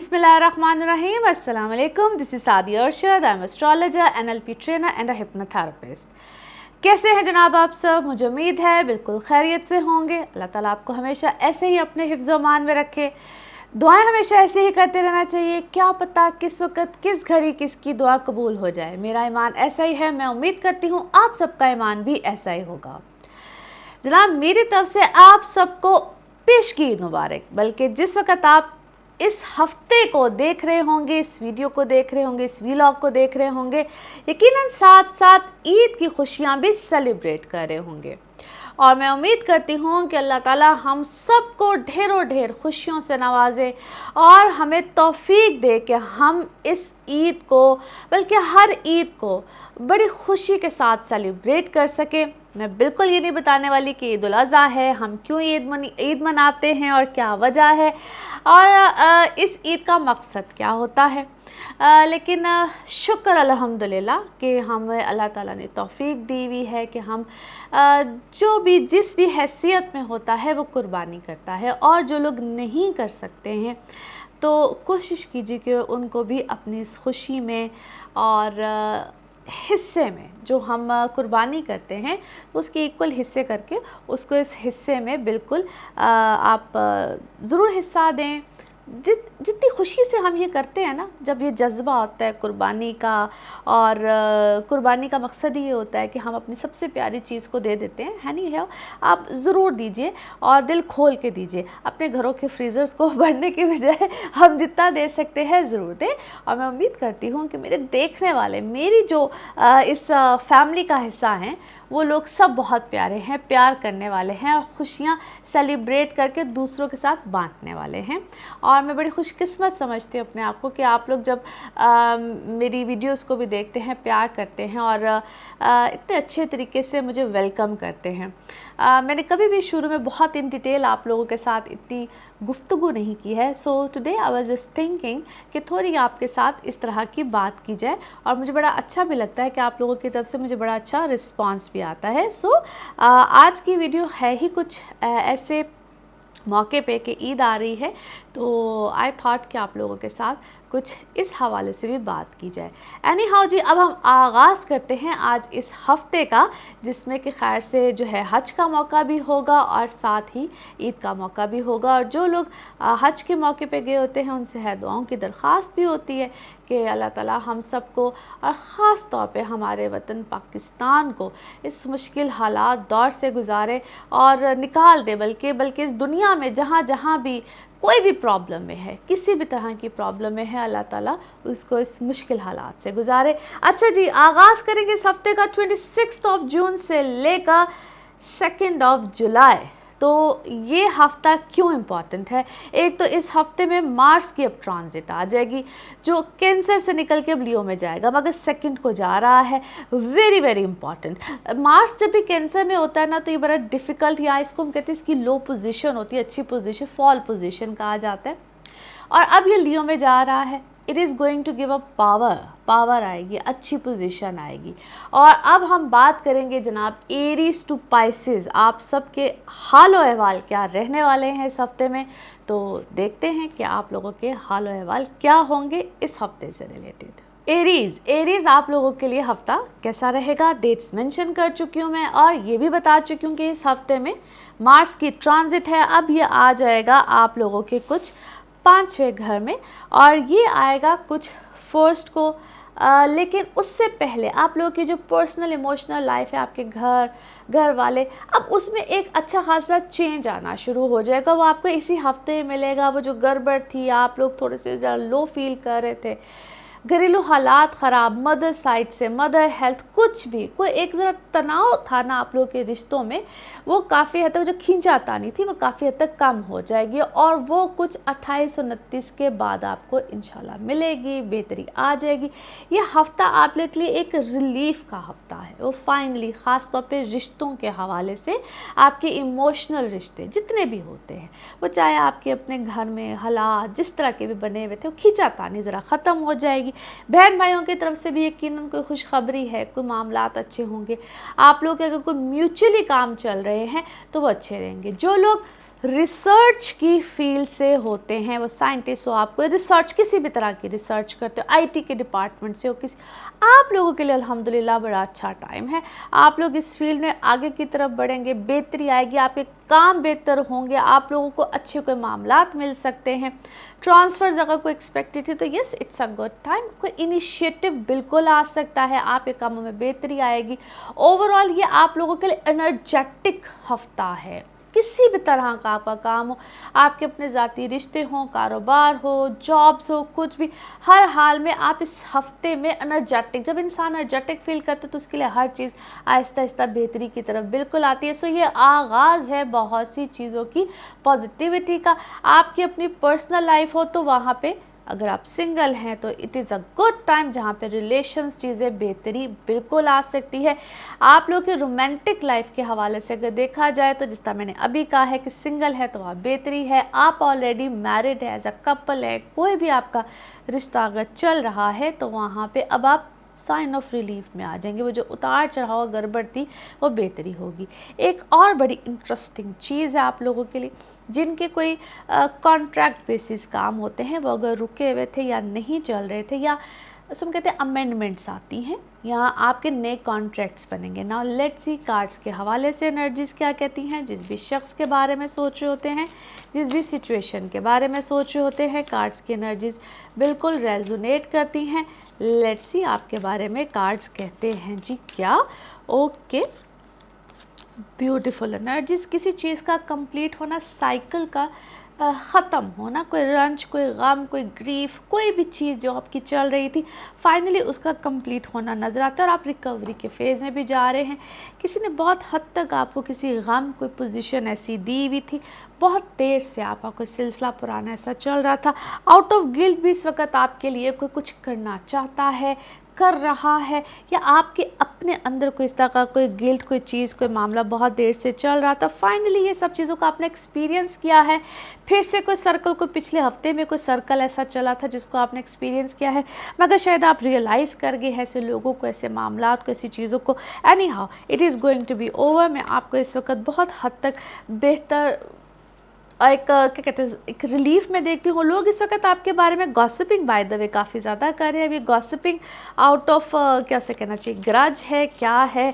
Bismillahirrahmanirrahim. Assalamu alaikum. This is Saadi Arshad. I'm astrologer, NLP trainer and a hypnotherapist. कैसे हैं जनाब आप सब? मुझे उम्मीद है बिल्कुल खैरियत से होंगे। अल्लाह ताला आपको हमेशा ऐसे ही अपने हिफ्ज़ मान में रखे। दुआएं हमेशा ऐसे ही करते रहना चाहिए। क्या पता किस वक्त किस घड़ी किसकी दुआ कबूल हो जाए। मेरा ईमान ऐसा ही है। मैं उम्मीद करती हूँ आप सबका ईमान भी ऐसा ही होगा। जनाब मेरी तरफ से आप सबको पेश की ईद मुबारक। बल्कि जिस वक्त आप इस हफ्ते को देख रहे होंगे, इस वीडियो को देख रहे होंगे, इस व्लॉग को देख रहे होंगे, यकीनन साथ साथ ईद की खुशियां भी सेलिब्रेट कर रहे होंगे। और मैं उम्मीद करती हूँ कि अल्लाह ताला हम सबको ढेरों ढेर खुशियों से नवाजे और हमें तौफीक दे कि हम इस ईद को, बल्कि हर ईद को बड़ी खुशी के साथ सेलिब्रेट कर सके। मैं बिल्कुल ये नहीं बताने वाली कि ईद उल अज़हा है, हम क्यों ईद मनाते हैं और क्या वजह है और इस ईद का मकसद क्या होता है। लेकिन शुक्र अल्हम्दुलिल्लाह कि हमें अल्लाह ताला ने तौफीक दी हुई है कि हम जो भी जिस भी हैसियत में होता है वो कुर्बानी करता है। और जो लोग नहीं कर सकते हैं तो कोशिश कीजिए कि उनको भी अपनी इस खुशी में और हिस्से में जो हम कुर्बानी करते हैं उसके इक्वल हिस्से करके उसको इस हिस्से में बिल्कुल आप ज़रूर हिस्सा दें। जितनी खुशी से हम ये करते हैं ना, जब ये जज्बा होता है कुर्बानी का, और कुर्बानी का मकसद ही ये होता है कि हम अपनी सबसे प्यारी चीज़ को दे देते हैं, है नहीं है? आप ज़रूर दीजिए और दिल खोल के दीजिए। अपने घरों के फ्रीज़र्स को भरने की बजाय हम जितना दे सकते हैं ज़रूर दें। और मैं उम्मीद करती हूँ कि मेरे देखने वाले, मेरी जो इस फैमिली का हिस्सा हैं, वो लोग सब बहुत प्यारे हैं, प्यार करने वाले हैं और खुशियाँ सेलिब्रेट करके दूसरों के साथ बांटने वाले हैं। और मैं बड़ी खुशकिस्मत समझती हूँ अपने आप को कि आप लोग जब मेरी वीडियोस को भी देखते हैं, प्यार करते हैं और इतने अच्छे तरीके से मुझे वेलकम करते हैं। मैंने कभी भी शुरू में बहुत इन डिटेल आप लोगों के साथ इतनी गुफ्तगू नहीं की है। So today I was just thinking कि थोड़ी आपके साथ इस तरह की बात की जाए और मुझे बड़ा अच्छा भी लगता है कि आप लोगों की तरफ से मुझे बड़ा अच्छा रिस्पांस भी आता है। सो आज की वीडियो है ही कुछ ऐसे मौके पे कि ईद आ रही है, तो आई थॉट कि आप लोगों के साथ कुछ इस हवाले से भी बात की जाए। एनी हाउ जी, अब हम आगाज़ करते हैं आज इस हफ़्ते का, जिसमें कि खैर से जो है हज का मौका भी होगा और साथ ही ईद का मौका भी होगा। और जो लोग हज के मौके पे गए होते हैं उनसे है दुआओं की दरख्वास्त भी होती है कि अल्लाह ताला हम सबको और ख़ास तौर पे हमारे वतन पाकिस्तान को इस मुश्किल हालात दौर से गुजारे और निकाल दे। बल्कि इस दुनिया में जहाँ जहाँ भी कोई भी प्रॉब्लम में है, किसी भी तरह की प्रॉब्लम में है, अल्लाह ताला उसको इस मुश्किल हालात से गुजारे। अच्छा जी, आगाज़ करेंगे इस हफ्ते का 26 जून से लेकर 2 जुलाई। तो ये हफ़्ता क्यों इम्पॉर्टेंट है? एक तो इस हफ्ते में मार्स की अब ट्रांजिट आ जाएगी, जो कैंसर से निकल के अब लियो में जाएगा, मगर 2 को जा रहा है। Very very important. मार्स जब भी कैंसर में होता है ना, तो ये बड़ा डिफ़िकल्ट, या इसको हम कहते हैं इसकी लो पोजीशन होती है, अच्छी पोजीशन फॉल पोजीशन कहा जाता है। और अब ये लियो में जा रहा है। It is going to give a power आएगी, अच्छी पोजीशन आएगी। और अब हम बात करेंगे जनाब एरीज टू पाइसेस, आप सबके हाल और अहवाल क्या रहने वाले हैं इस हफ्ते में। तो देखते हैं कि आप लोगों के हाल और अहवाल क्या होंगे इस हफ्ते से रिलेटेड। एरीज आप लोगों के लिए हफ्ता कैसा रहेगा, डेट्स मेंशन कर चुकी हूँ मैं, और ये भी बता चुकी हूँ कि इस हफ्ते में मार्स की ट्रांजिट है। अब ये आ जाएगा आप लोगों के कुछ 5वें घर में, और ये आएगा कुछ फर्स्ट को। लेकिन उससे पहले आप लोगों की जो पर्सनल इमोशनल लाइफ है, आपके घर वाले, अब उसमें एक अच्छा खासा चेंज आना शुरू हो जाएगा। वो आपको इसी हफ्ते में मिलेगा। वो जो गड़बड़ थी, आप लोग थोड़े से ज़्यादा लो फील कर रहे थे, घरेलू हालात ख़राब, मदर साइड से, मदर हेल्थ, कुछ भी कोई एक ज़रा तनाव था ना आप लोगों के रिश्तों में, वो काफ़ी हद तक जो खींचातानी थी वो काफ़ी हद तक कम हो जाएगी। और वो कुछ 28-29 के बाद आपको इंशाल्लाह मिलेगी, बेहतरी आ जाएगी। ये हफ़्ता आप लोग के लिए एक रिलीफ का हफ़्ता है। वो फाइनली ख़ास तौर पे रिश्तों के हवाले से, आपके इमोशनल रिश्ते जितने भी होते हैं, वो चाहे आपके अपने घर में हालात जिस तरह के भी बने हुए थे, वो खींचातानी ज़रा ख़त्म हो जाएगी। बहन भाइयों की तरफ से भी यकीनन कोई खुशखबरी है, कोई मामलात अच्छे होंगे। आप लोग अगर कोई म्यूचुअली काम चल रहे हैं तो वो अच्छे रहेंगे। जो लोग रिसर्च की फील्ड से होते हैं, वो साइंटिस्ट हो, आपको रिसर्च किसी भी तरह की रिसर्च करते हो, आईटी के डिपार्टमेंट से हो, किसी, आप लोगों के लिए अल्हम्दुलिल्लाह बड़ा अच्छा टाइम है। आप लोग इस फील्ड में आगे की तरफ बढ़ेंगे, बेहतरी आएगी, आपके काम बेहतर होंगे, आप लोगों को अच्छे कोई मामलात मिल सकते हैं। ट्रांसफ़र्स अगर कोई एक्सपेक्टेड है तो yes it's a good time. कोई इनिशिएटिव बिल्कुल आ सकता है, आपके कामों में बेहतरी आएगी। ओवरऑल ये आप लोगों के लिए एनर्जेटिक हफ्ता है। किसी भी तरह का आपका काम हो, आपके अपने ज़ाती रिश्ते हों, कारोबार हो, जॉब्स हो, कुछ भी, हर हाल में आप इस हफ्ते में एनर्जेटिक, जब इंसान एनर्जेटिक फील करता है तो उसके लिए हर चीज़ आहिस्ता आहिस्ता बेहतरी की तरफ बिल्कुल आती है। सो ये आगाज़ है बहुत सी चीज़ों की पॉजिटिविटी का। आपकी अपनी पर्सनल लाइफ हो तो वहाँ पे, अगर आप सिंगल हैं तो it is a good time जहाँ पे रिलेशंस चीज़ें बेहतरी बिल्कुल आ सकती है। आप लोग की रोमांटिक लाइफ के हवाले से अगर देखा जाए तो जिस तरह मैंने अभी कहा है कि सिंगल है तो आप बेहतरी है, आप ऑलरेडी मैरिड है, एज अ कपल है, कोई भी आपका रिश्ता अगर चल रहा है तो वहाँ पे अब आप साइन ऑफ रिलीफ में आ जाएंगे। वो जो उतार चढ़ाव गड़बड़ थी वो बेहतरी होगी। एक और बड़ी इंटरेस्टिंग चीज़ है आप लोगों के लिए, जिनके कोई कॉन्ट्रैक्ट बेसिस काम होते हैं, वो अगर रुके हुए थे या नहीं चल रहे थे, या हम कहते हैं अमेंडमेंट्स आती हैं, यहाँ आपके नए कॉन्ट्रैक्ट्स बनेंगे। नाउ लेट्स सी कार्ड्स के हवाले से एनर्जीज क्या कहती हैं। जिस भी शख्स के बारे में सोच रहे होते हैं, जिस भी सिचुएशन के बारे में सोच रहे होते हैं, कार्ड्स की एनर्जीज बिल्कुल रेजोनेट करती हैं। लेट्स सी आपके बारे में कार्ड्स कहते हैं जी क्या। ओके, ब्यूटीफुल एनर्जीज, किसी चीज़ का कंप्लीट होना, साइकिल का ख़त्म होना, कोई रंज, कोई गम, कोई ग्रीफ, कोई भी चीज़ जो आपकी चल रही थी फाइनली उसका कंप्लीट होना नज़र आता है और आप रिकवरी के फेज़ में भी जा रहे हैं। किसी ने बहुत हद तक आपको किसी गम, कोई पोजीशन ऐसी दी हुई थी, बहुत देर से आपका कोई सिलसिला पुराना ऐसा चल रहा था। आउट ऑफ गिल्ट भी इस वक्त आपके लिए कोई कुछ करना चाहता है, कर रहा है, या आपके अपने अंदर कोई इस तरह का कोई गिल्ट, कोई चीज़, कोई मामला बहुत देर से चल रहा था। फाइनली ये सब चीज़ों का आपने एक्सपीरियंस किया है। फिर से कोई सर्कल, कोई पिछले हफ्ते में कोई सर्कल ऐसा चला था जिसको आपने एक्सपीरियंस किया है, मगर शायद आप रियलाइज़ कर गए हैं ऐसे लोगों को, ऐसे मामलात को, ऐसी चीज़ों को। Anyhow it is going to be over. मैं आपको इस वक्त बहुत हद तक बेहतर एक क्या कहते हैं, एक रिलीफ में देखती हूँ। लोग इस वक्त आपके बारे में गॉसिपिंग बाय द वे काफ़ी ज़्यादा कर रहे हैं। अभी गॉसिपिंग आउट ऑफ क्या से कहना चाहिए, ग्रज है, क्या है,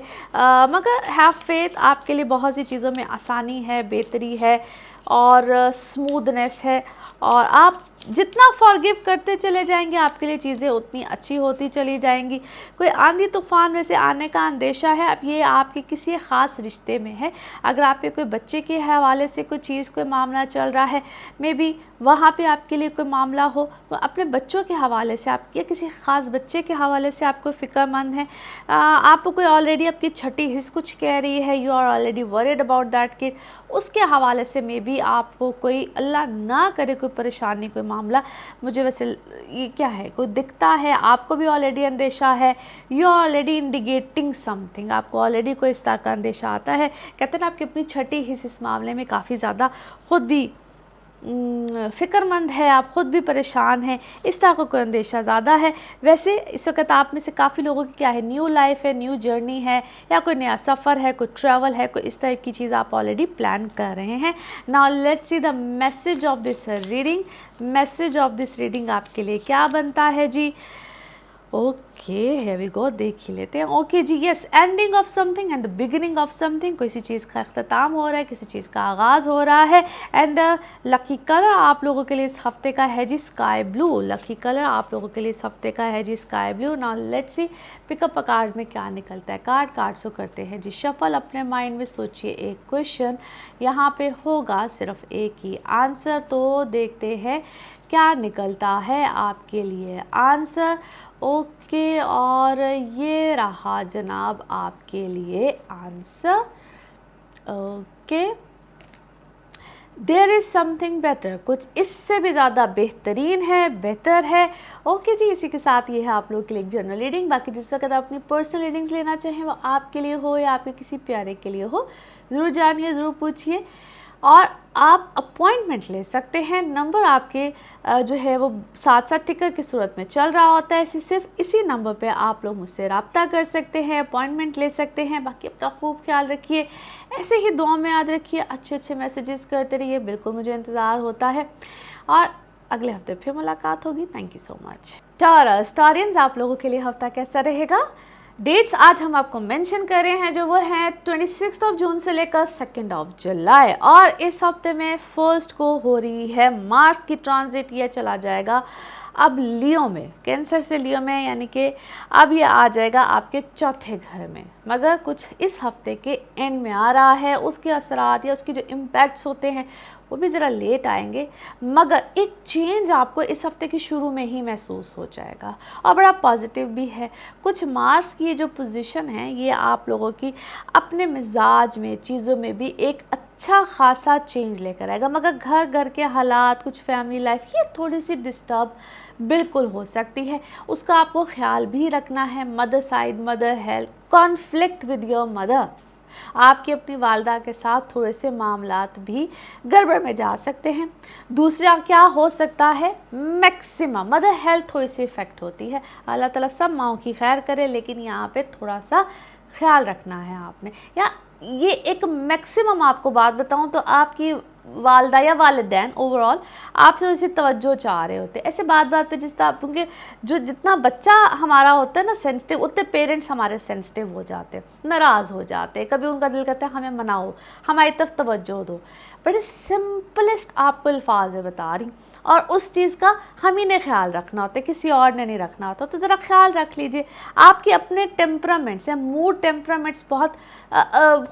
मगर हैव फेथ, आपके लिए बहुत सी चीज़ों में आसानी है, बेहतरी है और स्मूथनेस है, और आप जितना फॉरगिव करते चले जाएंगे आपके लिए चीज़ें उतनी अच्छी होती चली जाएंगी। कोई आंधी तूफान वैसे आने का अंदेशा है, अब ये आपके किसी ख़ास रिश्ते में है। अगर आप पे कोई बच्चे के हवाले से कोई चीज़, कोई मामला चल रहा है, मे बी वहाँ पे आपके लिए कोई मामला हो, तो अपने बच्चों के हवाले से आप, या किसी ख़ास बच्चे के हवाले से आपको फ़िक्रमंद है, आपको कोई ऑलरेडी आपकी छठी हिस्स कुछ कह रही है, you are already worried about that kid, उसके हवाले से मे बी आपको कोई, अल्लाह ना करे, कोई परेशानी, कोई मामला, मुझे वैसे ये क्या है, कोई दिखता है, आपको भी ऑलरेडी अंदेशा है, यू ऑलरेडी इंडिकेटिंग समथिंग, आपको ऑलरेडी कोई इस तरह का अंदेशा आता है। कहते हैं ना, आपकी अपनी छठी हिस्स इस मामले में काफ़ी ज़्यादा खुद भी फ़िक्रमंद है, आप ख़ुद भी परेशान हैं, इस तरह का कोई अंदेशा ज़्यादा है। वैसे इस वक्त आप में से काफ़ी लोगों की क्या है, न्यू लाइफ है, न्यू जर्नी है, या कोई नया सफ़र है, कोई ट्रैवल है, कोई इस टाइप की चीज़ आप ऑलरेडी प्लान कर रहे हैं। Now let's see the message of this reading. Message of this reading आपके लिए क्या बनता है जी। ओके, हियर वी गो, देख ही लेते हैं। ओके जी, yes, ending of something and the beginning of something, किसी चीज़ का अख्ताम हो रहा है, किसी चीज़ का आगाज़ हो रहा है। एंड लकी कलर आप लोगों के लिए इस हफ्ते का है जी स्काई ब्लू। लकी कलर आप लोगों के लिए इस हफ्ते का है जी sky blue. Now let's see pick up a card में क्या निकलता है। कार्ड्स को करते हैं जी शफल। अपने माइंड में सोचिए एक क्वेश्चन, यहाँ पे होगा सिर्फ एक ही आंसर, तो देखते हैं क्या निकलता है आपके लिए आंसर। ओके, और ये रहा जनाब आपके लिए answer. Okay, there is something better, कुछ इससे भी ज़्यादा बेहतरीन है, बेहतर है। ओके जी, इसी के साथ ये है आप लोगों के लिए एक जनरल रीडिंग। बाकी जिस वक्त आप अपनी पर्सनल रीडिंग्स लेना चाहें, वो आपके लिए हो या आपके किसी प्यारे के लिए हो, ज़रूर जानिए, ज़रूर पूछिए। और आप अपॉइंटमेंट ले सकते हैं। नंबर आपके जो है वो साथ साथ टिकर की सूरत में चल रहा होता है। सिर्फ इसी नंबर पे आप लोग मुझसे रब्ता कर सकते हैं, अपॉइंटमेंट ले सकते हैं। बाकी अपना खूब ख्याल रखिए, ऐसे ही दुआ में याद रखिए, अच्छे अच्छे मैसेजेस करते रहिए, बिल्कुल मुझे इंतज़ार होता है और अगले हफ्ते फिर मुलाकात होगी। Thank you so much. Taurus, Taureans, आप लोगों के लिए हफ्ता कैसा रहेगा? डेट्स आज हम आपको मेंशन कर रहे हैं जो वो हैं 26 जून से लेकर 2 जुलाई, और इस हफ्ते में फर्स्ट को हो रही है मार्स की ट्रांजिट। ये चला जाएगा अब लियो में, कैंसर से लियो में, यानी कि अब ये आ जाएगा आपके चौथे घर में, मगर कुछ इस हफ्ते के एंड में आ रहा है। उसके असरात या उसके जो इम्पैक्ट्स होते हैं वो भी ज़रा लेट आएंगे, मगर एक चेंज आपको इस हफ्ते के शुरू में ही महसूस हो जाएगा और बड़ा पॉजिटिव भी है। कुछ मार्स की जो पोजीशन है ये आप लोगों की अपने मिजाज में, चीज़ों में भी एक अच्छा खासा चेंज लेकर आएगा, मगर घर के हालात, कुछ फैमिली लाइफ ये थोड़ी सी डिस्टर्ब बिल्कुल हो सकती है, उसका आपको ख्याल भी रखना है। Mother side, mother health, conflict with your mother, आपकी अपनी वालदा के साथ थोड़े से मामलात भी गड़बड़ में जा सकते हैं। दूसरा क्या हो सकता है, मैक्सिमम मदर हेल्थ थोड़ी सी इफ़ेक्ट होती है। अल्लाह ताला सब माओं की खैर करे, लेकिन यहाँ पे थोड़ा सा ख्याल रखना है आपने। या ये एक मैक्सिमम आपको बात बताऊँ तो आपकी वालदा या वालिदैन ओवरऑल आपसे उसी तवज्जो चाह रहे होते हैं। ऐसे बात पे जिस तरह, क्योंकि जो जितना बच्चा हमारा होता है ना सेंसिटिव, उतने पेरेंट्स हमारे सेंसिटिव हो जाते हैं, नाराज़ हो जाते हैं। कभी उनका दिल करता है हमें मनाओ, हमारी तरफ तवज्जो दो। बड़े सिंपलेस्ट आपको अल्फाज है बता रही, और उस चीज़ का हम ही ने ख्याल रखना होता है, किसी और ने नहीं रखना होता। तो ज़रा ख्याल रख लीजिए। आपके अपने टेम्परामेंट्स या मूड टेम्परामेंट्स बहुत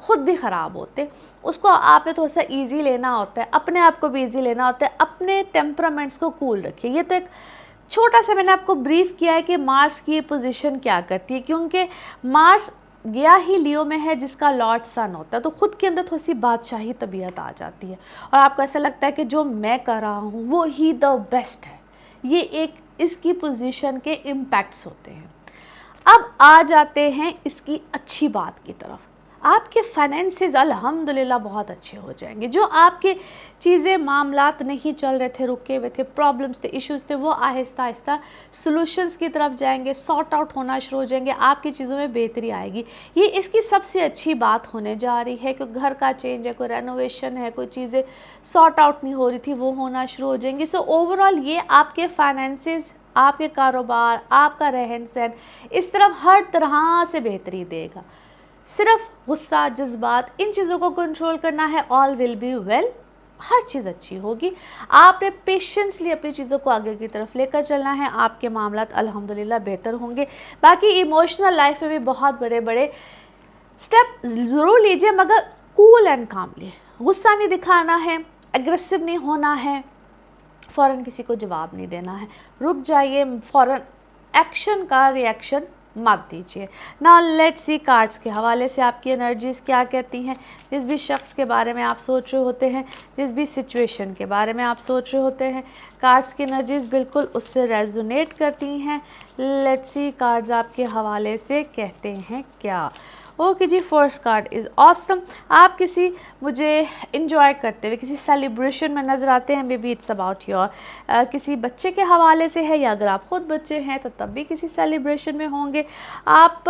ख़ुद भी ख़राब होते, उसको आपने थोड़ा सा ईजी लेना होता है, अपने आप को भी ईजी लेना होता है। अपने टेम्परामेंट्स को कूल रखिए। ये तो एक छोटा सा मैंने आपको ब्रीफ किया है कि मार्स की पोजीशन क्या करती है, क्योंकि मार्स गया ही लियो में है जिसका लॉर्ड सन होता है, तो खुद के अंदर थोड़ी सी बादशाही तबीयत आ जाती है और आपको ऐसा लगता है कि जो मैं कर रहा हूँ वो ही द बेस्ट है। ये एक इसकी पोजीशन के इम्पैक्ट्स होते हैं। अब आ जाते हैं इसकी अच्छी बात की तरफ। आपके फाइनेंसेस अल्हम्दुलिल्लाह बहुत अच्छे हो जाएंगे। जो आपके चीज़ें, मामलात नहीं चल रहे थे, रुके हुए थे, प्रॉब्लम्स थे, इश्यूज़ थे, वो आहिस्ता आहिस्ता सॉल्यूशंस की तरफ जाएंगे, सॉर्ट आउट होना शुरू हो जाएंगे, आपकी चीज़ों में बेहतरी आएगी। ये इसकी सबसे अच्छी बात होने जा रही है कि घर का चेंज है, कोई रेनोवेशन है, कोई चीज़ें सॉर्ट आउट नहीं हो रही थी वो होना शुरू हो जाएंगी। सो ओवरऑल ये आपके फाइनेंसेस, आपके कारोबार, आपका रहन सहन, इस तरफ हर तरह से बेहतरी देगा। सिर्फ गुस्सा, जज्बात, इन चीज़ों को कंट्रोल करना है। ऑल विल बी वेल, हर चीज़ अच्छी होगी। आपने पेशेंसली अपनी चीज़ों को आगे की तरफ लेकर चलना है, आपके मामलात अल्हम्दुलिल्लाह बेहतर होंगे। बाकी इमोशनल लाइफ में भी बहुत बड़े बड़े स्टेप ज़रूर लीजिए, मगर कूल एंड कामली। गुस्सा नहीं दिखाना है, एग्रेसिव नहीं होना है, फ़ौरन किसी को जवाब नहीं देना है, रुक जाइए, फ़ौरन एक्शन का रिएक्शन मत दीजिए। नाउ लेट्स सी कार्ड्स के हवाले से आपकी एनर्जीज़ क्या कहती हैं। जिस भी शख्स के बारे में आप सोच रहे होते हैं, जिस भी सिचुएशन के बारे में आप सोच रहे होते हैं, कार्ड्स की एनर्जीज़ बिल्कुल उससे रेजोनेट करती हैं। लेट्स सी कार्ड्स आपके हवाले से कहते हैं क्या। ओके जी, फर्स्ट कार्ड इज़ ऑसम। आप किसी, मुझे इन्जॉय करते हुए किसी सेलिब्रेशन में नज़र आते हैं। May be it's about your किसी बच्चे के हवाले से है, या अगर आप ख़ुद बच्चे हैं तो तब भी किसी सेलिब्रेशन में होंगे। आप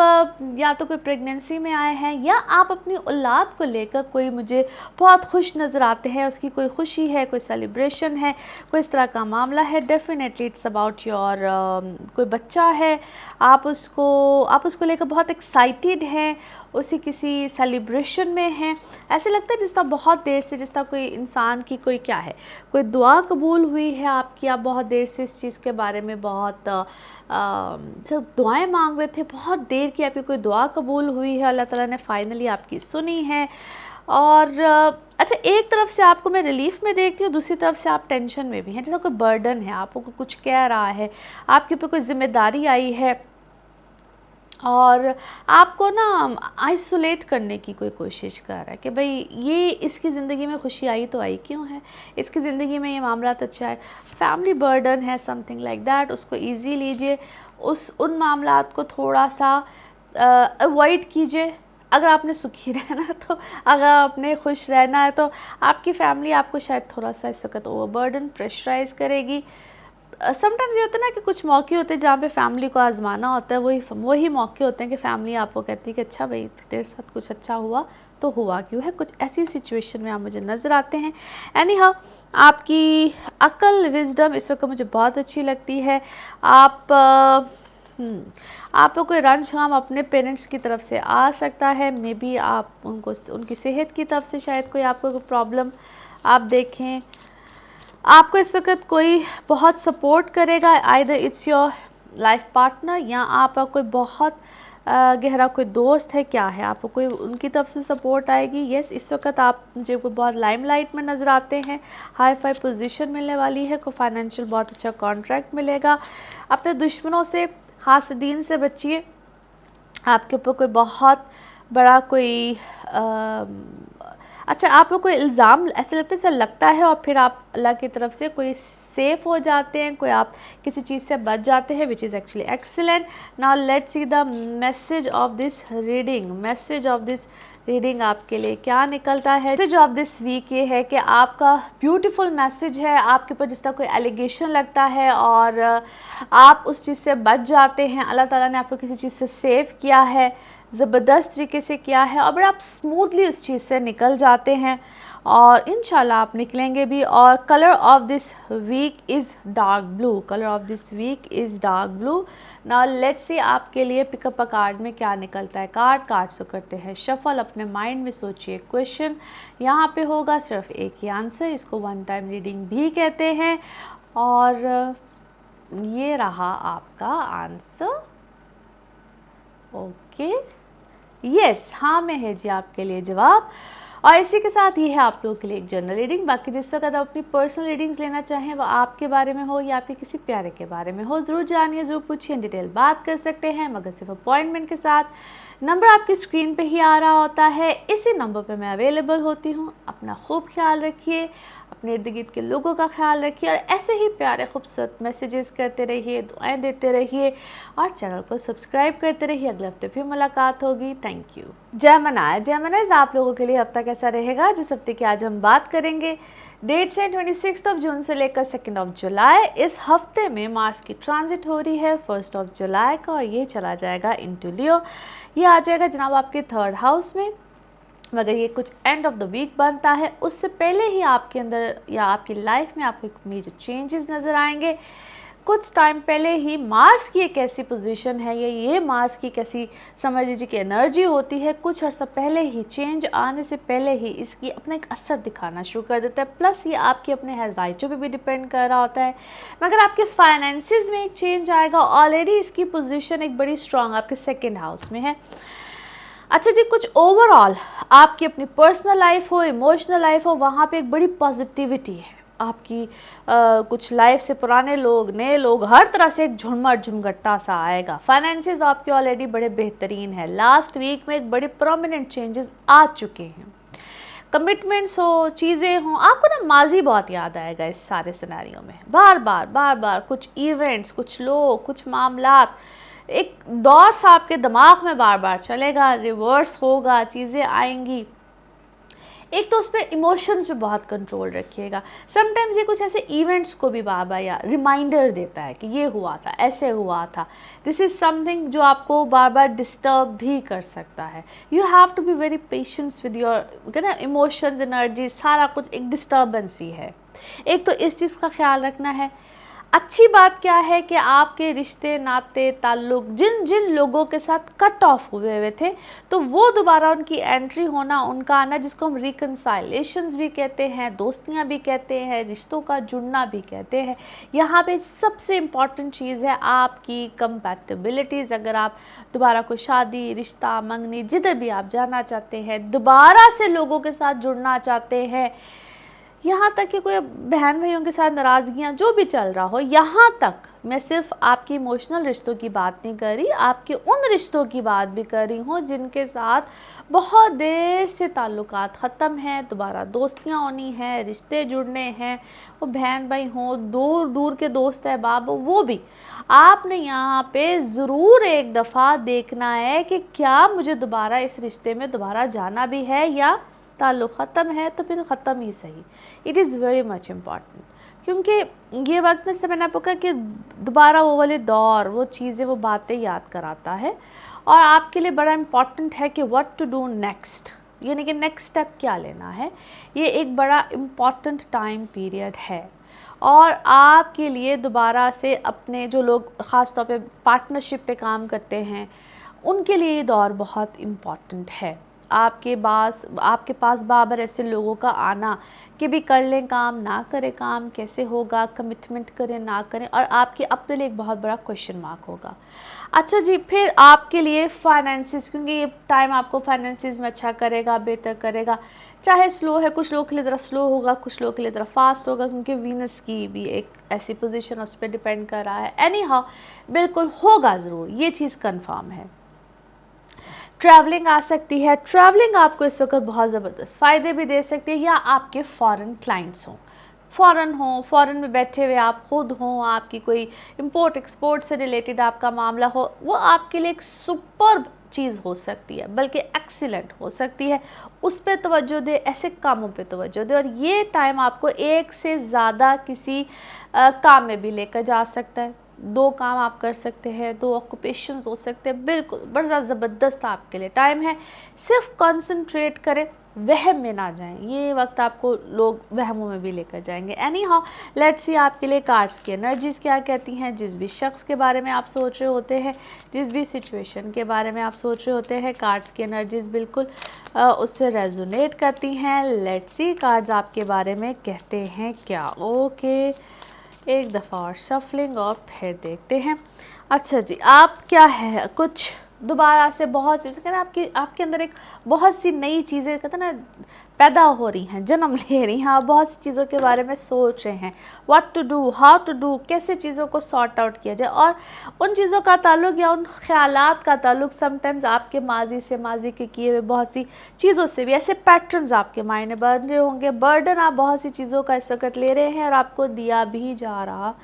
या तो कोई प्रेगनेंसी में आए हैं, या आप अपनी औलाद को लेकर कोई मुझे बहुत खुश नज़र आते हैं, उसकी कोई खुशी है, कोई सेलिब्रेशन है, कोई इस तरह का मामला है। डेफिनेटली इट्स अबाउट योर कोई बच्चा है, आप उसको लेकर बहुत एक्साइटेड हैं, उसी किसी सेलिब्रेशन में हैं। ऐसे लगता है जिस तरह बहुत देर से, जिस तरह कोई इंसान की कोई क्या है, कोई दुआ कबूल हुई है आपकी, आप बहुत देर से इस चीज़ के बारे में बहुत दुआएं मांग रहे थे, बहुत देर की आपकी कोई दुआ कबूल हुई है, अल्लाह ताला ने फाइनली आपकी सुनी है। और अच्छा, एक तरफ से आपको मैं रिलीफ में देखती हूँ, दूसरी तरफ से आप टेंशन में भी हैं, जैसा कोई बर्डन है, आपको कुछ कह रहा है, आपके ऊपर कोई जिम्मेदारी आई है और आपको ना आइसोलेट करने की कोई कोशिश कर रहा है कि भाई ये इसकी ज़िंदगी में खुशी आई तो आई क्यों है, इसकी ज़िंदगी में ये मामला अच्छा है, फैमिली बर्डन है, समथिंग लाइक दैट। उसको इजी लीजिए, उन मामलात को थोड़ा सा अवॉइड कीजिए। अगर आपने सुखी रहना है तो, अगर आपने खुश रहना है तो आपकी फैमिली आपको शायद थोड़ा सा इस वक्त ओवरबर्डन, प्रेशराइज करेगी। समटाइम्स ये होता है ना कि कुछ मौके होते हैं जहाँ पे फैमिली को आजमाना होता है, वही मौके होते हैं कि फैमिली आपको कहती है कि अच्छा भाई तेरे साथ कुछ अच्छा हुआ तो हुआ क्यों है। कुछ ऐसी सिचुएशन में आप मुझे नज़र आते हैं। एनी हाउ, आपकी अक्ल, विजडम इस वक्त मुझे बहुत अच्छी लगती है। आपको कोई रंज हम अपने पेरेंट्स की तरफ से आ सकता है, मे बी आप उनकी सेहत की तरफ से शायद कोई आपको कोई प्रॉब्लम आप देखें। आपको इस वक्त कोई बहुत सपोर्ट करेगा, either it's your life partner या आपका कोई बहुत गहरा कोई दोस्त है, क्या है, आपको कोई उनकी तरफ से सपोर्ट आएगी। यस, इस वक्त आप मुझे कोई बहुत लाइमलाइट में नज़र आते हैं, हाई फाई पोजीशन मिलने वाली है, कोई फाइनेंशियल बहुत अच्छा कॉन्ट्रैक्ट मिलेगा। अपने दुश्मनों से, हासदीन से बचिए। आपके ऊपर कोई बहुत बड़ा कोई अच्छा, आपको कोई इल्ज़ाम ऐसे लगता है और फिर आप अल्लाह की तरफ से कोई सेफ़ हो जाते हैं, कोई आप किसी चीज़ से बच जाते हैं, which is actually excellent. Now let's see the message of this reading. Message of this reading आपके लिए क्या निकलता है। मैसेज ऑफ दिस वीक ये है कि आपका ब्यूटीफुल मैसेज है, आपके ऊपर जिसका कोई एलिगेशन लगता है और आप उस चीज़ से बच जाते हैं। अल्लाह ताला ने आपको किसी चीज़ से सेव किया है, ज़बरदस्त तरीके से किया है और बड़ा आप स्मूथली उस चीज़ से निकल जाते हैं और इंशाल्लाह आप निकलेंगे भी। और colour of this week is dark blue. Colour of this week is dark blue. Now let's see आपके लिए पिकअप अ कार्ड में क्या निकलता है। कार्ड से करते हैं शफल। अपने माइंड में सोचिए क्वेश्चन, यहाँ पे होगा सिर्फ एक ही आंसर। इसको वन टाइम रीडिंग भी कहते हैं और ये रहा आपका आंसर। ओके, यस, हाँ में है जी आपके लिए जवाब। और इसी के साथ ये है आप लोगों के लिए एक जनरल रीडिंग। बाकी जिस वक्त आप अपनी पर्सनल रीडिंग्स लेना चाहें, वह आपके बारे में हो या आपके किसी प्यारे के बारे में हो, ज़रूर जानिए, ज़रूर पूछिए, डिटेल बात कर सकते हैं, मगर सिर्फ अपॉइंटमेंट के साथ। नंबर आपकी स्क्रीन पे ही आ रहा होता है, इसी नंबर पे मैं अवेलेबल होती हूँ। अपना खूब ख्याल रखिए, अपने इर्द गिर्द के लोगों का ख्याल रखिए और ऐसे ही प्यारे खूबसूरत मैसेजेस करते रहिए, दुआएं देते रहिए और चैनल को सब्सक्राइब करते रहिए। अगले हफ्ते फिर मुलाकात होगी। Thank you. जयमनाज आप लोगों के लिए हफ्ता कैसा रहेगा, जिस हफ्ते की आज हम बात करेंगे। डेट्स हैं 26 जून से लेकर 2 जुलाई। इस हफ्ते में मार्स की ट्रांजिट हो रही है 1 जुलाई का और ये चला जाएगा इनटू लियो। ये आ जाएगा जनाब आपके 3rd हाउस में, मगर ये कुछ एंड ऑफ द वीक बनता है। उससे पहले ही आपके अंदर या आपकी लाइफ में आपको एक मेजर चेंजेस नज़र आएंगे। कुछ टाइम पहले ही मार्स की एक ऐसी पोजीशन है, ये मार्स की कैसी समझ लीजिए कि एनर्जी होती है, कुछ अर्सा पहले ही, चेंज आने से पहले ही इसकी अपना एक असर दिखाना शुरू कर देता है। प्लस ये आपके अपने हर्जाइचों पे भी डिपेंड कर रहा होता है, मगर आपके फाइनेंसिस में एक चेंज आएगा। ऑलरेडी इसकी पोजीशन एक बड़ी स्ट्रॉन्ग आपके 2nd हाउस में है। अच्छा जी, कुछ ओवरऑल आपकी अपनी पर्सनल लाइफ हो, इमोशनल लाइफ हो, वहाँ पे एक बड़ी पॉजिटिविटी है आपकी। कुछ लाइफ से पुराने लोग, नए लोग, हर तरह से एक झुमघट्टा सा आएगा। फाइनेंसेस आपके ऑलरेडी बड़े बेहतरीन है। लास्ट वीक में एक बड़े प्रोमिनेंट चेंजेस आ चुके हैं। कमिटमेंट्स हो, चीज़ें हों, आपको ना माजी बहुत याद आएगा इस सारे सिनेरियो में। बार बार कुछ इवेंट्स, कुछ लोग, कुछ मामलात, एक दौर सा आपके दिमाग में बार बार चलेगा, रिवर्स होगा, चीज़ें आएंगी। एक तो उस पर इमोशंस पे बहुत कंट्रोल रखिएगा। समटाइम्स ये कुछ ऐसे इवेंट्स को भी बार बार या रिमाइंडर देता है कि ये हुआ था, ऐसे हुआ था। दिस इज़ समथिंग जो आपको बार बार डिस्टर्ब भी कर सकता है। You have to be very patience with your ना इमोशंस, एनर्जी, सारा कुछ एक डिस्टर्बेंस ही है। एक तो इस चीज़ का ख्याल रखना है। अच्छी बात क्या है कि आपके रिश्ते, नाते, ताल्लुक जिन लोगों के साथ कट ऑफ हुए थे, तो वो दोबारा उनकी एंट्री होना, उनका आना, जिसको हम रिकन्साइलेशंस भी कहते हैं, दोस्तियां भी कहते हैं, रिश्तों का जुड़ना भी कहते हैं। यहाँ पे सबसे इम्पॉर्टेंट चीज़ है आपकी कंपैटिबिलिटीज़। अगर आप दोबारा कोई शादी, रिश्ता, मंगनी, जिधर भी आप जाना चाहते हैं, दोबारा से लोगों के साथ जुड़ना चाहते हैं, यहाँ तक कि कोई बहन भाइयों के साथ नाराज़गियाँ जो भी चल रहा हो, यहाँ तक मैं सिर्फ आपकी इमोशनल रिश्तों की बात नहीं कर रही, आपके उन रिश्तों की बात भी कर रही हूँ जिनके साथ बहुत देर से ताल्लुकात ख़त्म हैं, दोबारा दोस्तियाँ होनी हैं, रिश्ते जुड़ने हैं, वो बहन भाई हों, दूर दूर के दोस्त अहबाब हो, वो भी आपने यहाँ पे ज़रूर एक दफ़ा देखना है कि क्या मुझे दोबारा इस रिश्ते में दोबारा जाना भी है या ताल्लुक़ ख़त्म है तो फिर ख़त्म ही सही। It is very much important, क्योंकि ये वक्त में जैसे मैंने आपको कहा कि दोबारा वो वाले दौर, वो चीज़ें, वो बातें याद कराता है और आपके लिए बड़ा इम्पॉर्टेंट है कि व्हाट टू डू नेक्स्ट, यानी कि नेक्स्ट स्टेप क्या लेना है। ये एक बड़ा इम्पॉर्टेंट टाइम पीरियड है और आपके लिए दोबारा से अपने जो लोग ख़ास तौर पे पार्टनरशिप पे काम करते हैं उनके लिए ये दौर बहुत इम्पॉर्टेंट है। आपके पास बाबर ऐसे लोगों का आना कि भी कर लें काम, ना करें काम, कैसे होगा, कमिटमेंट करें ना करें, और आपके अपने लिए एक बहुत बड़ा क्वेश्चन मार्क होगा। अच्छा जी, फिर आपके लिए फाइनेंसिस, क्योंकि ये टाइम आपको फाइनेंसिस में अच्छा करेगा, बेहतर करेगा, चाहे स्लो है, कुछ लोगों के लिए ज़रा स्लो होगा, कुछ लोगों के लिए ज़रा फास्ट होगा, क्योंकि वीनस की भी एक ऐसी पोजीशन उस पर डिपेंड कर रहा है। एनी हाउ बिल्कुल होगा ज़रूर, ये चीज़ कन्फर्म है। ट्रैवलिंग आ सकती है, ट्रैवलिंग आपको इस वक्त बहुत ज़बरदस्त फ़ायदे भी दे सकती है, या आपके फ़ॉरेन क्लाइंट्स हों, फ़ॉरेन में बैठे हुए आप खुद हों, आपकी कोई इंपोर्ट एक्सपोर्ट से रिलेटेड आपका मामला हो, वो आपके लिए एक सुपर्ब चीज़ हो सकती है, बल्कि एक्सीलेंट हो सकती है। उस पर तवज्जो दे, ऐसे कामों पे तवज्जो दे, और ये टाइम आपको एक से ज़्यादा किसी काम में भी लेकर जा सकता है। 2 काम आप कर सकते हैं, 2 ऑक्यूपेशंस हो सकते हैं, बिल्कुल बड़ा ज़बरदस्त आपके लिए टाइम है। सिर्फ कंसंट्रेट करें, वहम में ना जाएं, ये वक्त आपको लोग वहमों में भी लेकर जाएंगे। एनी हाउ लेट्स सी आपके लिए कार्ड्स की एनर्जीज़ क्या कहती हैं। जिस भी शख्स के बारे में आप सोच रहे होते हैं, जिस भी सिचुएशन के बारे में आप सोच रहे होते हैं, कार्ड्स की एनर्जीज़ बिल्कुल उससे रेजोनेट करती हैं। लेट्स सी कार्ड्स आपके बारे में कहते हैं क्या। ओके, एक दफ़ा और शफलिंग और फिर देखते हैं। अच्छा जी, आप क्या है, कुछ दोबारा से बहुत सी कहते हैं आपके अंदर एक बहुत सी नई चीज़ें कहते हैं ना पैदा हो रही हैं, जन्म ले रही हैं। आप बहुत सी चीज़ों के बारे में सोच रहे हैं, what to do, how to do, कैसे चीज़ों को सॉर्ट आउट किया जाए, और उन चीज़ों का ताल्लुक़ या उन ख़यालात का ताल्लुक़ समटाइम्स आपके माजी के किए हुए बहुत सी चीज़ों से भी, ऐसे पैटर्न्स आपके माइंड में बन रहे होंगे। बर्डन आप बहुत सी चीज़ों का इस वक्त ले रहे हैं और आपको दिया भी जा रहा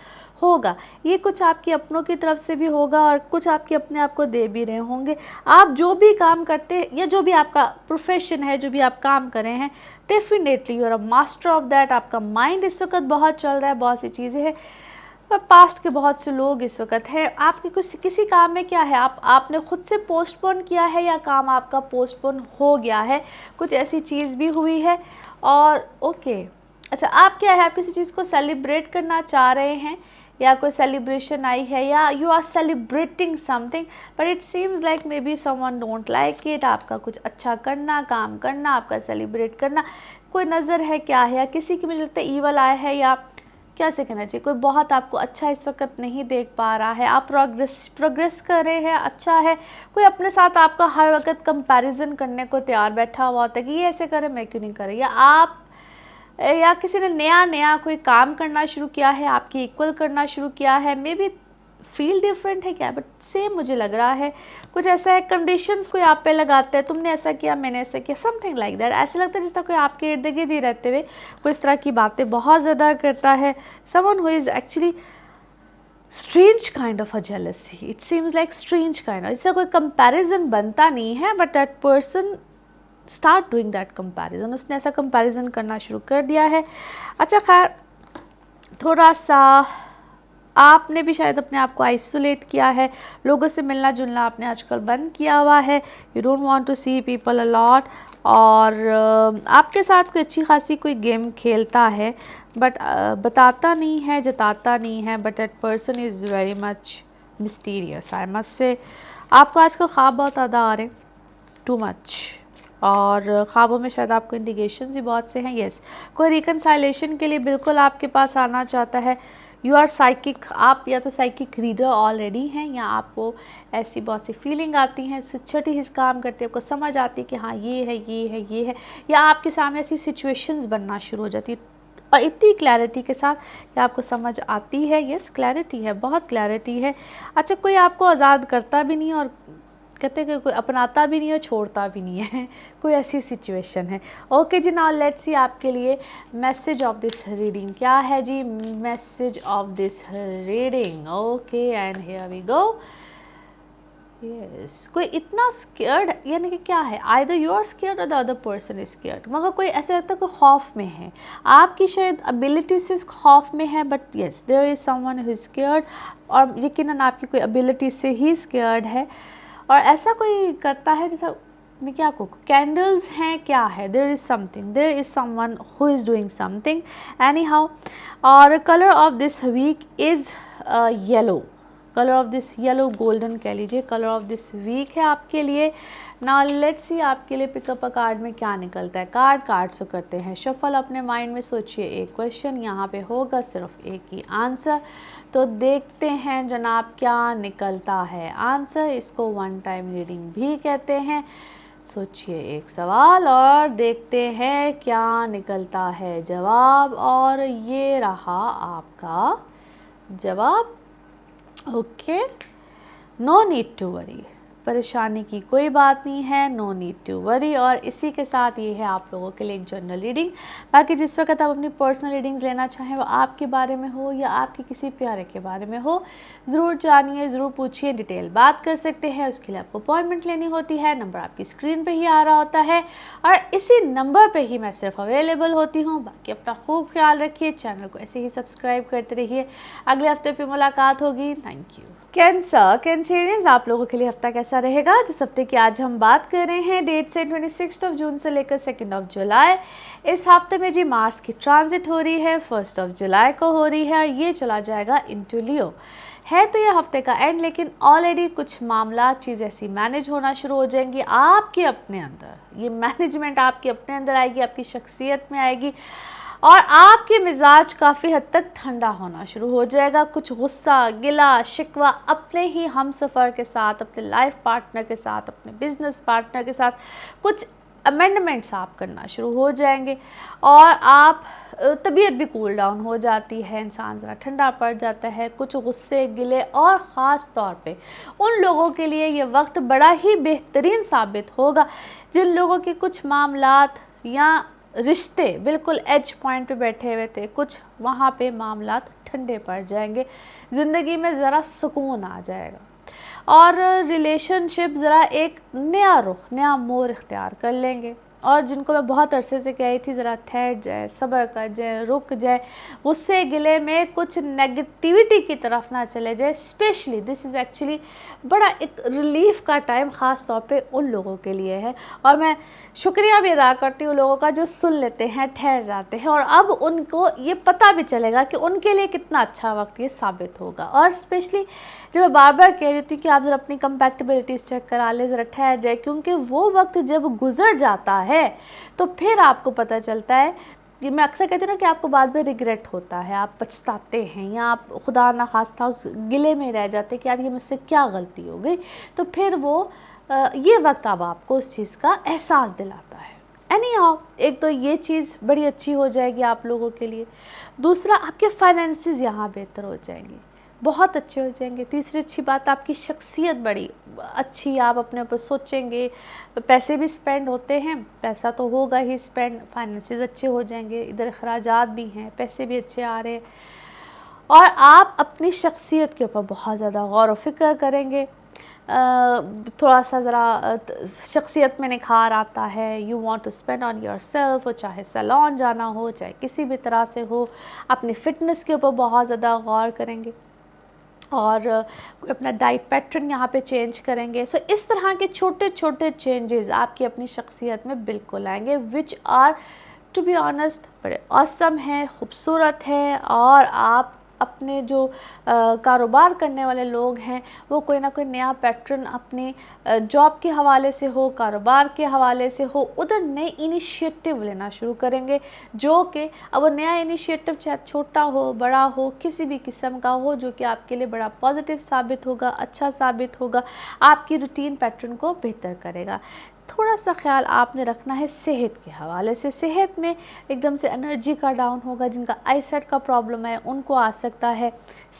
होगा। ये कुछ आपके अपनों की तरफ से भी होगा और कुछ आपके अपने आप को दे भी रहे होंगे। आप जो भी काम करते हैं या जो भी आपका प्रोफेशन है, जो भी आप काम कर रहे हैं, definitely you are a master of that. आपका माइंड इस वक्त बहुत चल रहा है, बहुत सी चीज़ें हैं, पर पास्ट के बहुत से लोग इस वक्त हैं। आपके किसी काम में क्या है, आपने खुद से पोस्टपोन किया है या काम आपका पोस्टपोन हो गया है, कुछ ऐसी चीज़ भी हुई है। और ओके, अच्छा, आप क्या है, आप किसी चीज़ को सेलिब्रेट करना चाह रहे हैं या कोई सेलिब्रेशन आई है, या you are celebrating something but it seems like maybe someone don't like it. आपका कुछ अच्छा करना, काम करना, आपका सेलिब्रेट करना कोई नज़र है क्या है, या किसी की मुझे लगता है ईवल आया है, या क्या से कहना चाहिए, कोई बहुत आपको अच्छा इस वक्त नहीं देख पा रहा है। आप प्रोग्रेस कर रहे हैं, अच्छा है। कोई अपने साथ आपका हर वक्त कंपैरिजन करने को तैयार बैठा हुआ होता है कि ये ऐसे करे, मैं क्यों नहीं करे, या किसी ने नया कोई काम करना शुरू किया है, आपकी इक्वल करना शुरू किया है। मे बी फील डिफरेंट है क्या, बट सेम मुझे लग रहा है। कुछ ऐसा है, कंडीशंस कोई आप पे लगाते हैं, तुमने ऐसा किया, मैंने ऐसा किया, समथिंग लाइक दैट। ऐसा लगता है जिस तरह कोई आपके इर्द गिर्द ही रहते हुए कोई इस तरह की बातें बहुत ज़्यादा करता है। Someone who is actually strange kind of a jealousy, it seems like strange kind of, इससे कोई कंपैरिजन बनता नहीं है, but that person start doing that comparison, उसने ऐसा कंपैरिजन करना शुरू कर दिया है। अच्छा, खैर थोड़ा सा आपने भी शायद अपने आप को आइसोलेट किया है, लोगों से मिलना जुलना आपने आजकल बंद किया हुआ है। You don't want to see people a lot, और आपके साथ कोई अच्छी खासी कोई गेम खेलता है बट बताता नहीं है, जताता नहीं है, but that person is very much mysterious, I must say. आपको आजकल ख्वाब बहुत ज़्यादा आ रहे हैं, टू मच, और ख्वाबों में शायद आपको इंडिकेशंस भी बहुत से हैं। यस, कोई रिकन्साइलेशन के लिए बिल्कुल आपके पास आना चाहता है। यू आर साइकिक, आप या तो साइकिक रीडर ऑलरेडी हैं, या आपको ऐसी बहुत सी फीलिंग आती हैं, छोटी हिस्स काम करते हैं, आपको समझ आती है कि हाँ ये है, ये है, ये है, या आपके सामने ऐसी सिचुएशंस बनना शुरू हो जाती है। और इतनी क्लैरिटी के साथ कि आपको समझ आती है। यस, क्लैरिटी है, बहुत क्लैरिटी है। अच्छा, कोई आपको आज़ाद करता भी नहीं है और कहते हैं कि कोई अपनाता भी नहीं है, छोड़ता भी नहीं है, कोई ऐसी सिचुएशन है। ओके जी, नाउ लेट्स सी आपके लिए मैसेज ऑफ दिस रीडिंग क्या है जी। Message of this reading, okay, and here we go. Yes, कोई इतना स्केयर्ड, यानी कि क्या है, either you are scared or the other person is scared. मगर कोई ऐसा लगता है कोई खौफ में है, आपकी शायद एबिलिटी से खौफ में है, but yes there is someone who is scared, और यकीनन आपकी कोई एबिलिटी से ही स्केयर्ड है। और ऐसा कोई करता है, जैसा मैं क्या कहूँ, कैंडल्स हैं, क्या है, there is something, there is someone who is doing something anyhow. और colour of this week is yellow, colour of this yellow golden कह लीजिए, कलर ऑफ दिस वीक है आपके लिए। नाउ लेट्स सी आपके लिए पिकअप अ कार्ड में क्या निकलता है। कार्ड से करते हैं शफल। अपने माइंड में सोचिए एक क्वेश्चन, यहाँ पे होगा सिर्फ एक ही आंसर, तो देखते हैं जनाब क्या निकलता है आंसर। इसको वन टाइम रीडिंग भी कहते हैं। सोचिए एक सवाल और देखते हैं क्या निकलता है जवाब, और ये रहा आपका जवाब। Okay, no need to worry, परेशानी की कोई बात नहीं है, नो नीड टू वरी। और इसी के साथ ये है आप लोगों के लिए एक जनरल रीडिंग। बाकी जिस वक्त आप अपनी पर्सनल रीडिंग्स लेना चाहें, वो आपके बारे में हो या आपके किसी प्यारे के बारे में हो, ज़रूर जानिए, ज़रूर पूछिए, डिटेल बात कर सकते हैं। उसके लिए आपको अपॉइंटमेंट लेनी होती है, नंबर आपकी स्क्रीन पर ही आ रहा होता है, और इसी नंबर पर ही मैं सिर्फ अवेलेबल होती हूँ। बाकी अपना खूब ख्याल रखिए, चैनल को ऐसे ही सब्सक्राइब करते रहिए। अगले हफ्ते फिर मुलाकात होगी। Thank you. कैंसरियंस, आप लोगों के लिए हफ्ता कैसा रहेगा। जिस हफ्ते की आज हम बात कर रहे हैं, डेट से 26 जून से लेकर 2 जुलाई। इस हफ्ते में जी मार्स की ट्रांजिट हो रही है, 1 जुलाई को हो रही है, और ये चला जाएगा इनटू लियो। है तो ये हफ्ते का एंड, लेकिन ऑलरेडी कुछ मामला चीज़ ऐसी मैनेज होना शुरू हो जाएंगी आपके अपने अंदर। ये मैनेजमेंट आपके अपने अंदर आएगी, आपकी शख्सियत में आएगी, और आपके मिजाज काफ़ी हद तक ठंडा होना शुरू हो जाएगा। कुछ गुस्सा, गिला, शिकवा अपने ही हम सफ़र के साथ, अपने लाइफ पार्टनर के साथ, अपने बिजनेस पार्टनर के साथ कुछ अमेंडमेंट्स आप करना शुरू हो जाएंगे, और आप तबीयत भी कूल डाउन हो जाती है, इंसान ज़रा ठंडा पड़ जाता है। कुछ गुस्से, गिले, और ख़ास तौर पे उन लोगों के लिए ये वक्त बड़ा ही बेहतरीन साबित होगा जिन लोगों के कुछ मामलात या रिश्ते बिल्कुल एज पॉइंट पे बैठे हुए थे, कुछ वहाँ पे मामलात ठंडे पड़ जाएंगे, ज़िंदगी में ज़रा सुकून आ जाएगा, और रिलेशनशिप ज़रा एक नया रुख, नया मोड़ इख्तियार कर लेंगे। और जिनको मैं बहुत अरसे से कही थी ज़रा ठहर जाए, सब्र कर जाए, रुक जाए, गुस्से गिले में कुछ नेगेटिविटी की तरफ ना चले जाए। स्पेशली दिस इज़ एक्चुअली बड़ा एक रिलीफ का टाइम ख़ास तौर पे उन लोगों के लिए है, और मैं शुक्रिया भी अदा करती हूँ लोगों का जो सुन लेते हैं, ठहर जाते हैं, और अब उनको ये पता भी चलेगा कि उनके लिए कितना अच्छा वक्त ये साबित होगा। और स्पेशली जब मैं बार बार कह रही थी कि आप ज़रा अपनी कंपैटिबिलिटीज़ चेक करा लें, ज़रा ठहर जाए, क्योंकि वो वक्त जब गुजर जाता है तो फिर आपको पता चलता है कि मैं अक्सर कहती हूँ ना कि आपको बाद में रिग्रेट होता है, आप पछताते हैं, या आप खुदा ना खास्ता उस गिले में रह जाते हैं कि यार ये मुझसे क्या गलती हो गई। तो फिर वो ये वक्त अब आपको उस चीज़ का एहसास दिलाता है। एनी हाउ, एक तो ये चीज़ बड़ी अच्छी हो जाएगी आप लोगों के लिए। दूसरा, आपके फाइनेंसेस यहाँ बेहतर हो जाएंगे, बहुत अच्छे हो जाएंगे। तीसरी अच्छी बात, आपकी शख्सियत बड़ी अच्छी, आप अपने ऊपर सोचेंगे। पैसे भी स्पेंड होते हैं, पैसा तो होगा ही स्पेंड, फाइनेंसेस अच्छे हो जाएंगे, इधर अखराजात भी हैं, पैसे भी अच्छे आ रहे हैं, और आप अपनी शख्सियत के ऊपर बहुत ज़्यादा गौर व फिक्र करेंगे। थोड़ा सा ज़रा शख्सियत में निखार आता है। You want to spend on yourself, चाहे सैलून जाना हो, चाहे किसी भी तरह से हो, अपनी फ़िटनेस के ऊपर बहुत ज़्यादा गौर करेंगे, और अपना डाइट पैटर्न यहाँ पे चेंज करेंगे। सो इस तरह के छोटे छोटे चेंजेस आपकी अपनी शख्सियत में बिल्कुल आएंगे, which are to be honest बड़े ऑसम हैं, खूबसूरत हैं। और आप अपने जो कारोबार करने वाले लोग हैं, वो कोई ना कोई नया पैटर्न अपनी जॉब के हवाले से हो, कारोबार के हवाले से हो, उधर नए इनिशिएटिव लेना शुरू करेंगे, जो कि अब वो नया इनिशिएटिव चाहे छोटा हो, बड़ा हो, किसी भी किस्म का हो, जो कि आपके लिए बड़ा पॉजिटिव साबित होगा, अच्छा साबित होगा, आपकी रूटीन पैटर्न को बेहतर करेगा। थोड़ा सा ख्याल आपने रखना है सेहत के हवाले से। सेहत में एकदम से एनर्जी का डाउन होगा, जिनका आईसाइट का प्रॉब्लम है उनको आ सकता है,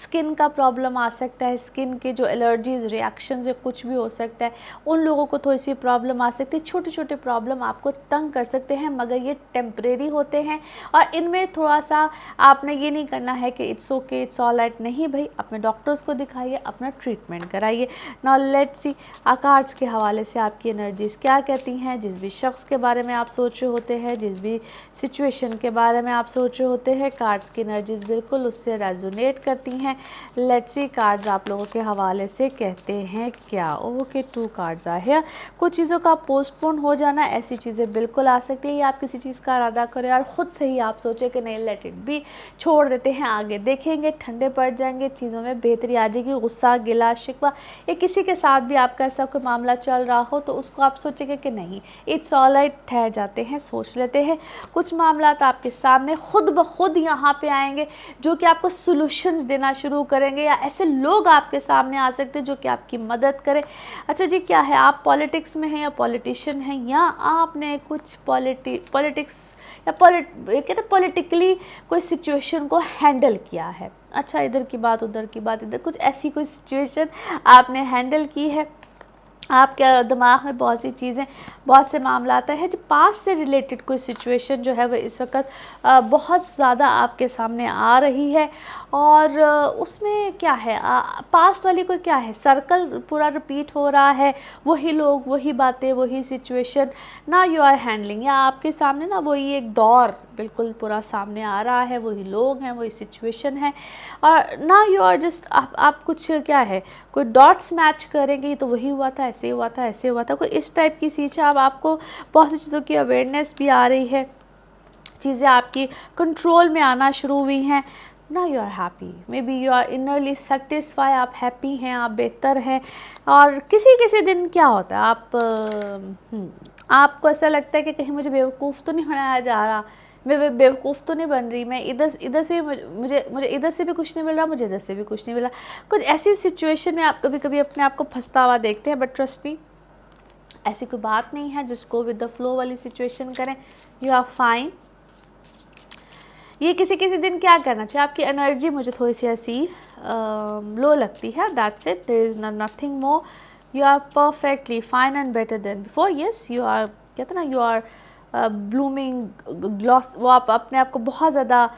स्किन का प्रॉब्लम आ सकता है, स्किन के जो एलर्जीज रिएक्शन या कुछ भी हो सकता है उन लोगों को थोड़ी सी प्रॉब्लम आ सकती है। छोटे छोटे प्रॉब्लम आपको तंग कर सकते हैं, मगर ये टेम्परेरी होते हैं और इनमें थोड़ा सा आपने ये नहीं करना है कि it's okay, it's all right. नहीं भाई, अपने डॉक्टर्स को दिखाइए, अपना ट्रीटमेंट कराइए। नाउ लेट्स सी कार्ड्स के हवाले से आपकी एनर्जीज क्या कहती हैं। जिस भी शख्स के बारे में आप सोच रहे होते हैं, जिस भी सिचुएशन के बारे में आप सोच रहे होते हैं, कार्ड्स की एनर्जीज बिल्कुल उससे रेजोनेट करती हैं। लेट्स सी कार्ड्स आप लोगों के हवाले से कहते हैं क्या। ओके, 2 कार्ड्स आए हैं। कुछ चीज़ों का पोस्टपोन हो जाना, ऐसी चीज़ें बिल्कुल आ सकती हैं। या आप किसी चीज़ का इरादा करें और ख़ुद से ही आप सोचें कि नहीं, लेट इट बी, छोड़ देते हैं, आगे देखेंगे, ठंडे पड़ जाएंगे, चीज़ों में बेहतरी आ जाएगी। गुस्सा, गिला शिकवा या किसी के साथ भी आपका ऐसा कोई मामला चल रहा हो तो उसको आप सोचेंगे कि नहीं, इट्स ऑल राइट, ठहर जाते हैं, सोच लेते हैं। कुछ मामला आपके सामने खुद ब खुद यहाँ पे आएंगे जो कि आपको सॉल्यूशंस देना शुरू करेंगे, या ऐसे लोग आपके सामने आ सकते हैं जो कि आपकी मदद करें। अच्छा जी, क्या है, आप पॉलिटिक्स में हैं या पॉलिटिशियन हैं, या आपने कुछ पॉलिटिक्स या कहते हैं पॉलिटिकली कोई सिचुएशन को हैंडल किया है। अच्छा, इधर की बात उधर की बात इधर, कुछ ऐसी कोई सिचुएशन आपने हैंडल की है। आपके दिमाग में बहुत सी चीज़ें, बहुत से मामला आता है जो पास से रिलेटेड कोई सिचुएशन जो है वो इस वक्त बहुत ज़्यादा आपके सामने आ रही है। और उसमें क्या है, पास्ट वाली कोई क्या है, सर्कल पूरा रिपीट हो रहा है, वही लोग, वही बातें, वही सिचुएशन ना यू आर हैंडलिंग, या आपके सामने ना वही एक दौर बिल्कुल पूरा सामने आ रहा है, वही लोग हैं, वही सिचुएशन है, और ना यू आर जस्ट आप कुछ क्या है, कोई डॉट्स मैच करेंगे तो वही हुआ था, ऐसे हुआ था, ऐसे हुआ था, कोई इस टाइप की चीज़। अब आपको बहुत सी चीज़ों की अवेयरनेस भी आ रही है, चीज़ें आपकी कंट्रोल में आना शुरू हुई हैं। ना you are happy, maybe you are innerly satisfy, आप हैप्पी हैं, आप बेहतर हैं। और किसी किसी दिन क्या होता है, आपको ऐसा लगता है कि कहीं मुझे बेवकूफ़ तो नहीं बनाया जा रहा, मैं बेवकूफ़ तो नहीं बन रही, मैं इधर से मुझे इधर से भी कुछ नहीं मिल रहा, मुझे इधर से भी कुछ नहीं मिल रहा। कुछ ऐसी सिचुएशन में आप कभी कभी अपने आप को फंसता हुआ देखते हैं, बट ट्रस्ट मी, ऐसी कोई बात नहीं है। Just go with the flow वाली सिचुएशन करें, यू आर फाइन। ये किसी किसी दिन क्या करना चाहिए, आपकी एनर्जी मुझे थोड़ी सी ऐसी लो लगती है, that's it, there is nothing more, you are perfectly fine and better than before. Yes, you are, कहते ना, यू आर ब्लूमिंग ग्लॉस, वो आप अपने आप को बहुत ज़्यादा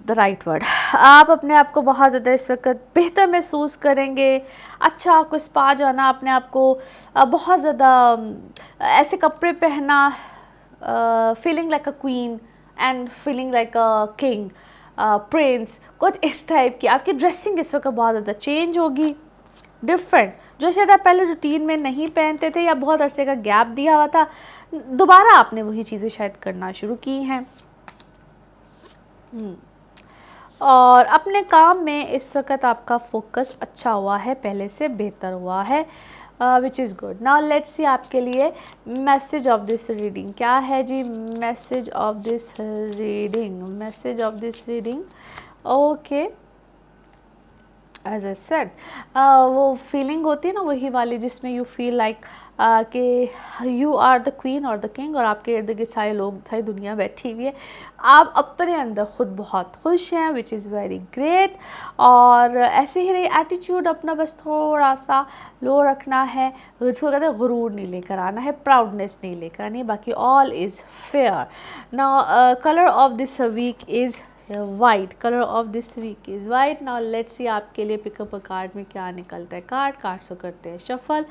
द राइट वर्ड, आप अपने आप को बहुत ज़्यादा इस वक्त बेहतर महसूस करेंगे। अच्छा, आपको स्पा जाना, अपने आप को बहुत ज़्यादा ऐसे कपड़े पहनना, feeling like a queen and feeling like a king, Prince, कुछ इस टाइप की आपकी ड्रेसिंग इस वक्त बहुत ज़्यादा चेंज होगी, डिफरेंट, जो शायद आप पहले रूटीन में नहीं पहनते थे या बहुत अरसे का गैप दिया हुआ था, दोबारा आपने वही चीज़ें शायद करना शुरू की हैं। और अपने काम में इस वक्त आपका फोकस अच्छा हुआ है, पहले से बेहतर हुआ है, which is good. Now let's see आपके लिए मैसेज ऑफ दिस रीडिंग क्या है जी। Message of this reading, message of this reading, okay, as a said, वो फीलिंग होती है ना वही वाली जिसमें यू फील लाइक कि यू आर द क्वीन और द किंग, और आपके इर्द गिर्द सारे लोग, सारी दुनिया बैठी हुई है, आप अपने अंदर खुद बहुत खुश हैं, विच इज़ वेरी ग्रेट। और ऐसे ही रही एटीट्यूड अपना बस थोड़ा सा लो रखना है, उसको कहते हैं गुरूर नहीं लेकर आना है, प्राउडनेस नहीं लेकर आनी है, बाकी all is fair. Now colour of this week is white, colour of this week is white. Now let's see आपके लिए पिकअप अ कार्ड में क्या निकलता है। कार्ड से करते हैं शफल।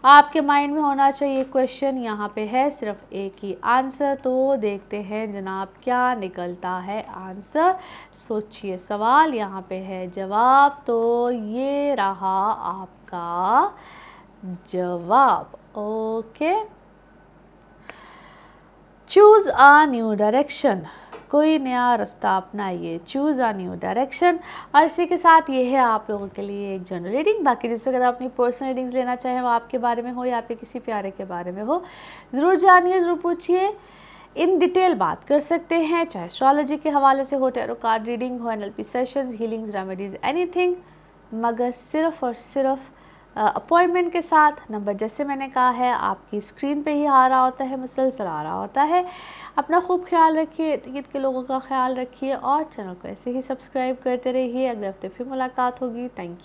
आपके माइंड में होना चाहिए क्वेश्चन, यहाँ पे है सिर्फ एक ही आंसर, तो देखते हैं जनाब क्या निकलता है आंसर। सोचिए सवाल, यहाँ पे है जवाब, तो ये रहा आपका जवाब। Okay, choose a new direction, कोई नया रास्ता अपनाइए, चूज़ अ न्यू डायरेक्शन। और इसी के साथ ये है आप लोगों के लिए एक जनरल रीडिंग। बाकी जिस वक्त आप अपनी पर्सनल रीडिंग्स लेना चाहें, वो आपके बारे में हो या आपके किसी प्यारे के बारे में हो, ज़रूर जानिए, ज़रूर पूछिए, इन डिटेल बात कर सकते हैं, चाहे एस्ट्रोलॉजी के हवाले से हो, टैरो कार्ड रीडिंग हो, NLP sessions, healings, remedies, anything, मगर सिर्फ़ और सिर्फ अपॉइंटमेंट के साथ। नंबर जैसे मैंने कहा है आपकी स्क्रीन पे ही आ रहा होता है, मुसलसल आ रहा होता है। अपना खूब ख्याल रखिए, इर्द के लोगों का ख्याल रखिए और चैनल को ऐसे ही सब्सक्राइब करते रहिए। अगले हफ्ते फिर मुलाकात होगी। Thank you.